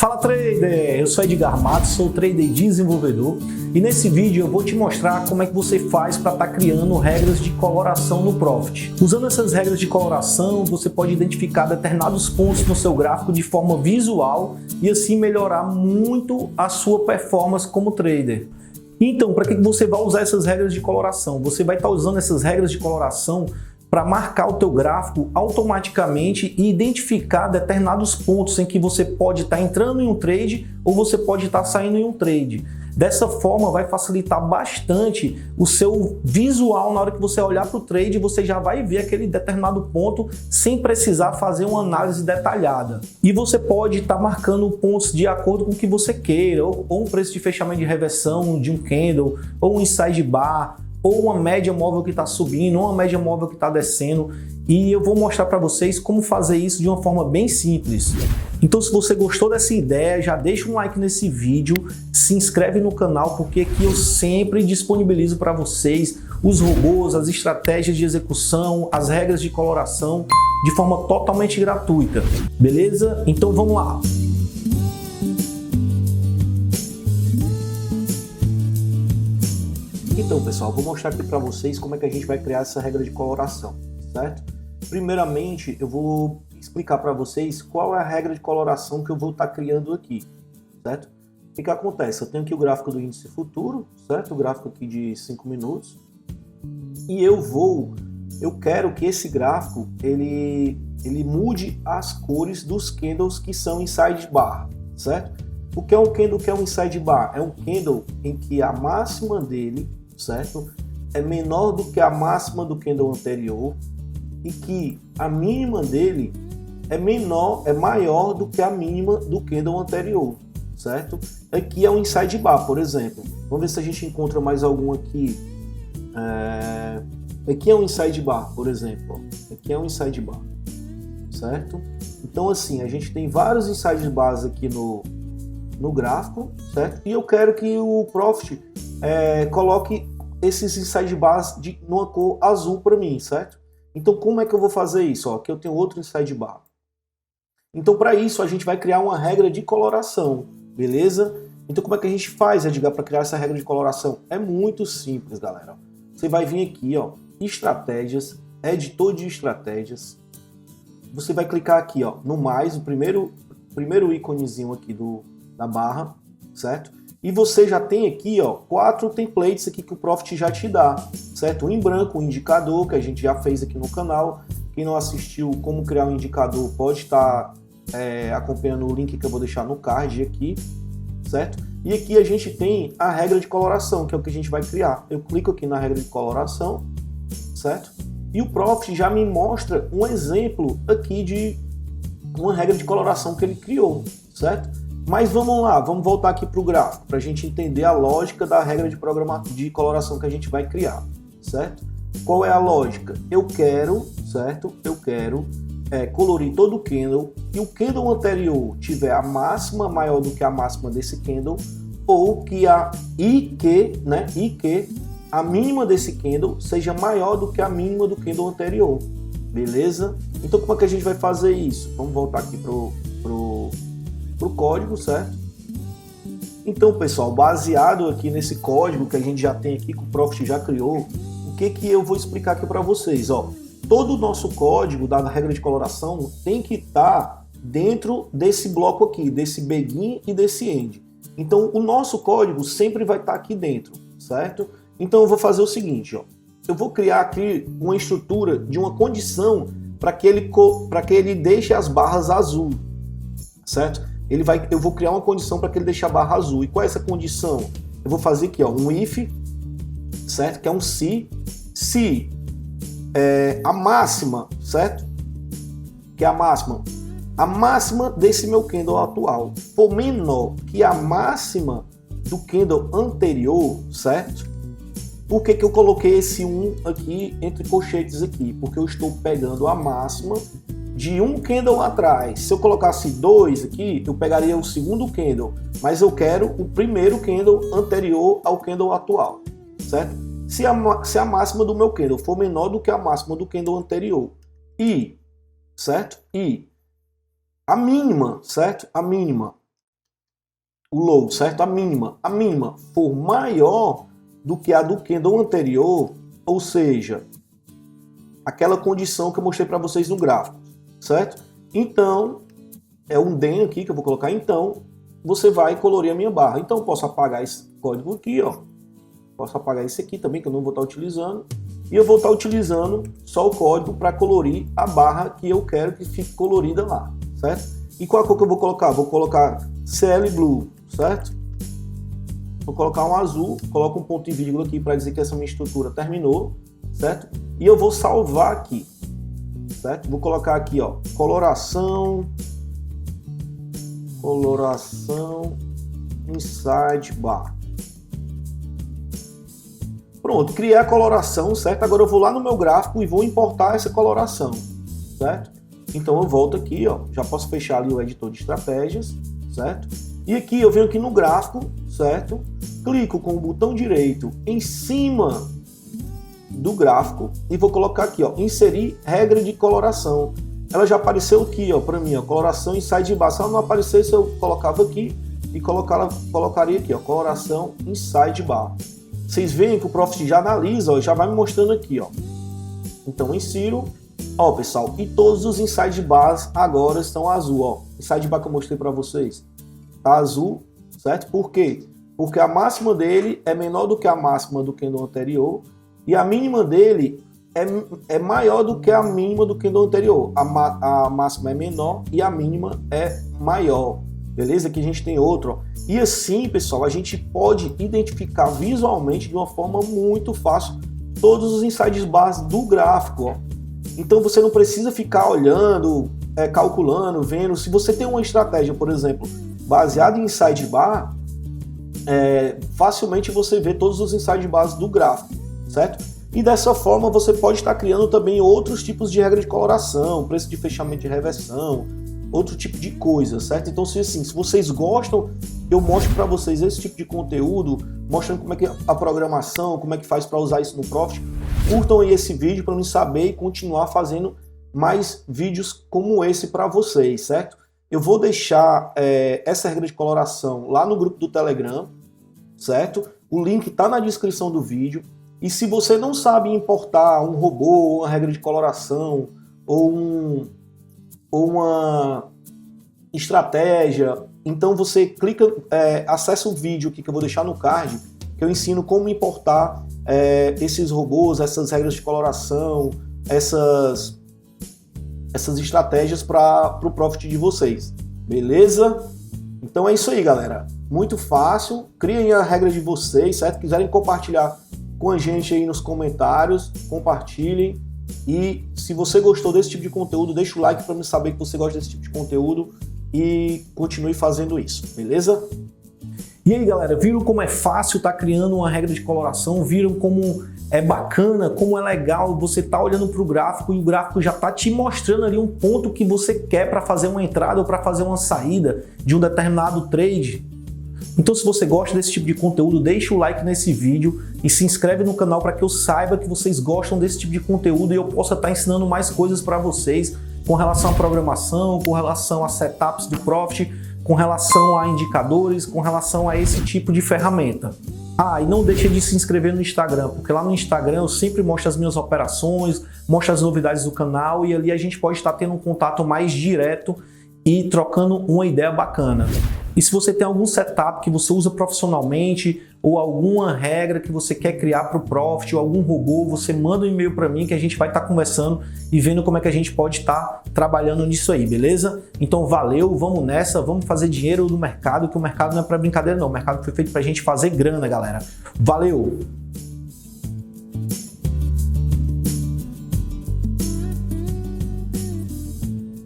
Fala trader, eu sou Edgar Matos, sou trader e desenvolvedor e nesse vídeo eu vou te mostrar como é que você faz para estar criando regras de coloração no Profit. Usando essas regras de coloração, você pode identificar determinados pontos no seu gráfico de forma visual e assim melhorar muito a sua performance como trader. Então, para que você vai usar essas regras de coloração? Você vai estar usando essas regras de coloração para marcar o teu gráfico automaticamente e identificar determinados pontos em que você pode estar entrando em um trade ou você pode estar saindo em um trade. Dessa forma vai facilitar bastante o seu visual na hora que você olhar para o trade, você já vai ver aquele determinado ponto sem precisar fazer uma análise detalhada. E você pode estar marcando pontos de acordo com o que você queira, ou um preço de fechamento de reversão de um candle, ou um inside bar, ou uma média móvel que está subindo, ou uma média móvel que está descendo. E eu vou mostrar para vocês como fazer isso de uma forma bem simples. Então, se você gostou dessa ideia, já deixa um like nesse vídeo, se inscreve no canal, porque aqui eu sempre disponibilizo para vocês os robôs, as estratégias de execução, as regras de coloração de forma totalmente gratuita. Beleza? Então vamos lá! Então, pessoal, vou mostrar aqui para vocês como é que a gente vai criar essa regra de coloração, certo? Primeiramente, eu vou explicar para vocês qual é a regra de coloração que eu vou estar criando aqui, certo? O que acontece? Eu tenho aqui o gráfico do índice futuro, certo? O gráfico aqui de 5 minutos. E eu quero que esse gráfico, ele mude as cores dos candles que são inside bar, certo? O que é um candle que é um inside bar? É um candle em que a máxima dele, certo, é menor do que a máxima do candle anterior e que a mínima dele é maior do que a mínima do candle anterior, certo? Aqui é um inside bar, por exemplo. Vamos ver se a gente encontra mais algum aqui. Aqui é um inside bar, por exemplo. Aqui é um inside bar, certo? Então assim, a gente tem vários inside bars aqui no gráfico, certo? E eu quero que o Profit coloque esses inside bars numa cor azul para mim, certo? Então como é que eu vou fazer isso? Ó, aqui eu tenho outro inside bar. Então para isso a gente vai criar uma regra de coloração, beleza? Então como é que a gente faz, Edgar, para criar essa regra de coloração? É muito simples, galera. Você vai vir aqui, ó, estratégias, editor de estratégias. Você vai clicar aqui, ó, no mais, o primeiro íconezinho aqui da barra, certo? E você já tem aqui, ó, 4 templates aqui que o Profit já te dá, certo? Um em branco, um indicador, que a gente já fez aqui no canal. Quem não assistiu como criar um indicador pode estar acompanhando o link que eu vou deixar no card aqui, certo? E aqui a gente tem a regra de coloração, que é o que a gente vai criar. Eu clico aqui na regra de coloração, certo? E o Profit já me mostra um exemplo aqui de uma regra de coloração que ele criou, certo? Mas vamos lá, vamos voltar aqui para o gráfico, para a gente entender a lógica da regra de coloração que a gente vai criar, certo? Qual é a lógica? Eu quero, certo? Eu quero colorir todo o candle e o candle anterior tiver a máxima maior do que a máxima desse candle, ou que a a mínima desse candle seja maior do que a mínima do candle anterior, beleza? Então como é que a gente vai fazer isso? Vamos voltar aqui pro código, certo? Então, pessoal, baseado aqui nesse código que a gente já tem aqui, que o Profit já criou, o que eu vou explicar aqui para vocês, ó. Todo o nosso código da regra de coloração tem que estar dentro desse bloco aqui, desse begin e desse end. Então, o nosso código sempre vai estar aqui dentro, certo? Então, eu vou fazer o seguinte, ó. Eu vou criar aqui uma estrutura de uma condição para que ele deixe as barras azul, certo? Eu vou criar uma condição para que ele deixe a barra azul. E qual é essa condição? Eu vou fazer aqui, ó, um if, certo? Que é um se a máxima, certo? Que é a máxima desse meu candle atual for menor que a máxima do candle anterior, certo? Por que eu coloquei esse 1 aqui entre colchetes aqui? Porque eu estou pegando a máxima de um candle atrás. Se eu colocasse 2 aqui, eu pegaria o segundo candle, mas eu quero o primeiro candle anterior ao candle atual, certo? Se a máxima do meu candle for menor do que a máxima do candle anterior certo? E a mínima, certo? A mínima o load, certo? A mínima for maior do que a do candle anterior, ou seja, aquela condição que eu mostrei para vocês no gráfico, certo? Então, é um DEN aqui que eu vou colocar, então, você vai colorir a minha barra. Então, eu posso apagar esse código aqui, ó. Posso apagar esse aqui também, que eu não vou estar utilizando. E eu vou estar utilizando só o código para colorir a barra que eu quero que fique colorida lá, certo? E qual a cor que eu vou colocar? Vou colocar CL Blue, certo? Vou colocar um azul, coloco um ponto e vírgula aqui para dizer que essa minha estrutura terminou, certo? E eu vou salvar aqui, certo? Vou colocar aqui, ó, coloração inside bar. Pronto, criei a coloração, certo? Agora eu vou lá no meu gráfico e vou importar essa coloração, certo? Então eu volto aqui, ó, já posso fechar ali o editor de estratégias, certo? E aqui eu venho aqui no gráfico, certo? Clico com o botão direito em cima do gráfico e vou colocar aqui, ó, inserir regra de coloração. Ela já apareceu aqui, ó, para mim, ó, coloração inside bar. Se ela não aparecesse, eu colocava aqui e colocaria aqui, ó, coloração inside bar. Vocês veem que o Profit já analisa, ó, já vai me mostrando aqui, ó. Então insiro, ó, pessoal, e todos os inside bars agora estão azul, ó. Inside bar que eu mostrei para vocês tá azul, certo? Por quê? Porque a máxima dele é menor do que a máxima do candle anterior e a mínima dele é maior do que a mínima do candle anterior. A máxima é menor e a mínima é maior. Beleza? Aqui a gente tem outro, ó. E assim, pessoal, a gente pode identificar visualmente de uma forma muito fácil todos os inside bars do gráfico, ó. Então você não precisa ficar olhando, calculando, vendo. Se você tem uma estratégia, por exemplo, baseada em inside bar, facilmente você vê todos os inside bars do gráfico, certo? E dessa forma você pode estar criando também outros tipos de regra de coloração, preço de fechamento de reversão, outro tipo de coisa, certo? Então, se vocês gostam, eu mostro para vocês esse tipo de conteúdo, mostrando como é que é a programação, como é que faz para usar isso no Profit. Curtam aí esse vídeo para me saber e continuar fazendo mais vídeos como esse para vocês, certo? Eu vou deixar essa regra de coloração lá no grupo do Telegram, certo? O link está na descrição do vídeo. E se você não sabe importar um robô, uma regra de coloração, ou uma estratégia, então você clica, acessa o vídeo aqui que eu vou deixar no card, que eu ensino como importar esses robôs, essas regras de coloração, essas estratégias para o Profit de vocês, beleza? Então é isso aí, galera. Muito fácil, criem a regra de vocês, certo? Quiserem compartilhar com a gente aí nos comentários, compartilhem. E se você gostou desse tipo de conteúdo, deixa o like para me saber que você gosta desse tipo de conteúdo e continue fazendo isso, beleza? E aí, galera, viram como é fácil estar criando uma regra de coloração? Viram como é bacana, como é legal você tá olhando para o gráfico e o gráfico já tá te mostrando ali um ponto que você quer para fazer uma entrada ou para fazer uma saída de um determinado trade? Então, se você gosta desse tipo de conteúdo, deixa o like nesse vídeo e se inscreve no canal para que eu saiba que vocês gostam desse tipo de conteúdo e eu possa estar ensinando mais coisas para vocês com relação à programação, com relação a setups do Profit, com relação a indicadores, com relação a esse tipo de ferramenta. Ah, e não deixe de se inscrever no Instagram, porque lá no Instagram eu sempre mostro as minhas operações, mostro as novidades do canal e ali a gente pode estar tendo um contato mais direto e trocando uma ideia bacana. E se você tem algum setup que você usa profissionalmente ou alguma regra que você quer criar para o Profit ou algum robô, você manda um e-mail para mim que a gente vai estar conversando e vendo como é que a gente pode estar trabalhando nisso aí, beleza? Então valeu, vamos nessa, vamos fazer dinheiro no mercado, que o mercado não é para brincadeira não, o mercado foi feito para a gente fazer grana, galera. Valeu!